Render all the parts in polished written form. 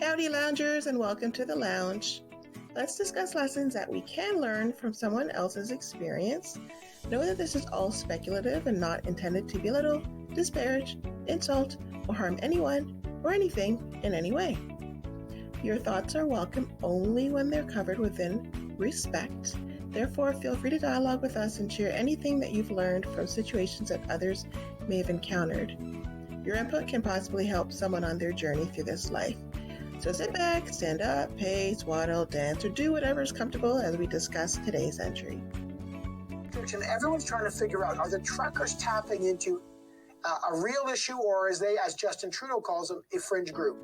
Howdy, loungers, and welcome to the lounge. Let's discuss lessons that we can learn from someone else's experience. Know that this is all speculative and not intended to belittle, disparage, insult, or harm anyone or anything in any way. Your thoughts are welcome only when they're covered within respect. Therefore, feel free to dialogue with us and share anything that you've learned from situations that others may have encountered. Your input can possibly help someone on their journey through this life. So sit back, stand up, pace, waddle, dance, or do whatever is comfortable as we discuss today's entry. And everyone's trying to figure out, are the truckers tapping into a real issue, or is they, as Justin Trudeau calls them, a fringe group?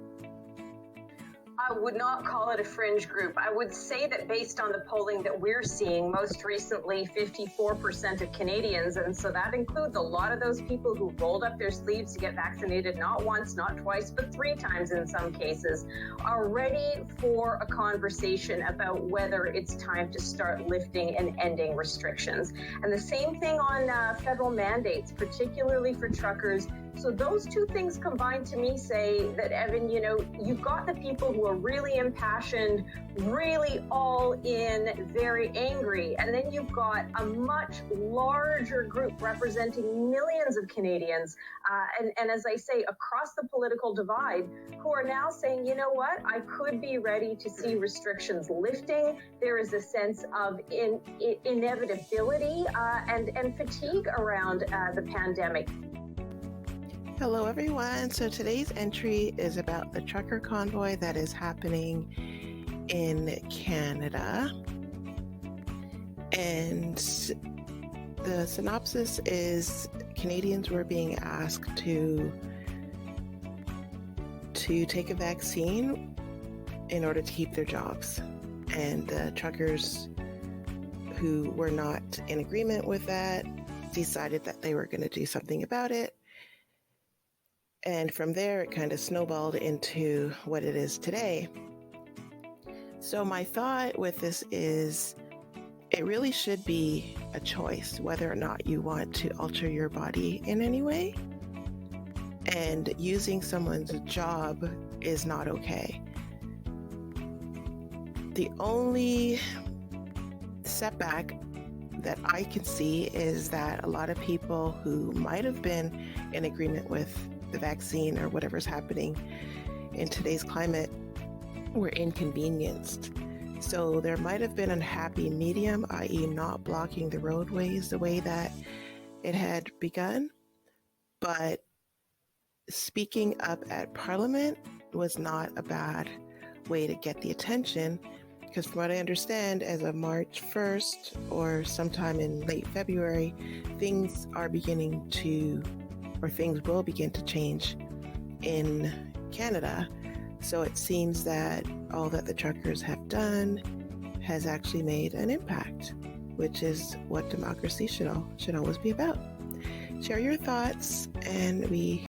I would not call it a fringe group. I would say that based on the polling that we're seeing, most recently 54% of Canadians, and so that includes a lot of those people who rolled up their sleeves to get vaccinated not once, not twice, but 3 times in some cases, are ready for a conversation about whether it's time to start lifting and ending restrictions. And the same thing on federal mandates, particularly for truckers. So those two things combined to me say that, Evan, you've got the people who are really impassioned, really all in, very angry. And then you've got a much larger group representing millions of Canadians. And as I say, across the political divide, who are now saying, you know what, I could be ready to see restrictions lifting. There is a sense of inevitability and fatigue around the pandemic. Hello, everyone. So today's entry is about the trucker convoy that is happening in Canada. And the synopsis is Canadians were being asked to take a vaccine in order to keep their jobs. And the truckers who were not in agreement with that decided that they were going to do something about it. And from there, it kind of snowballed into what it is today. So my thought with this is it really should be a choice whether or not you want to alter your body in any way. And using someone's job is not okay. The only setback that I can see is that a lot of people who might have been in agreement with the vaccine or whatever's happening in today's climate were inconvenienced. So there might have been a happy medium, i.e. not blocking the roadways the way that it had begun. But speaking up at Parliament was not a bad way to get the attention, because from what I understand, as of March 1st or sometime in late February, things will begin to change in Canada. So it seems that all that the truckers have done has actually made an impact, which is what democracy should always be about. Share your thoughts, and we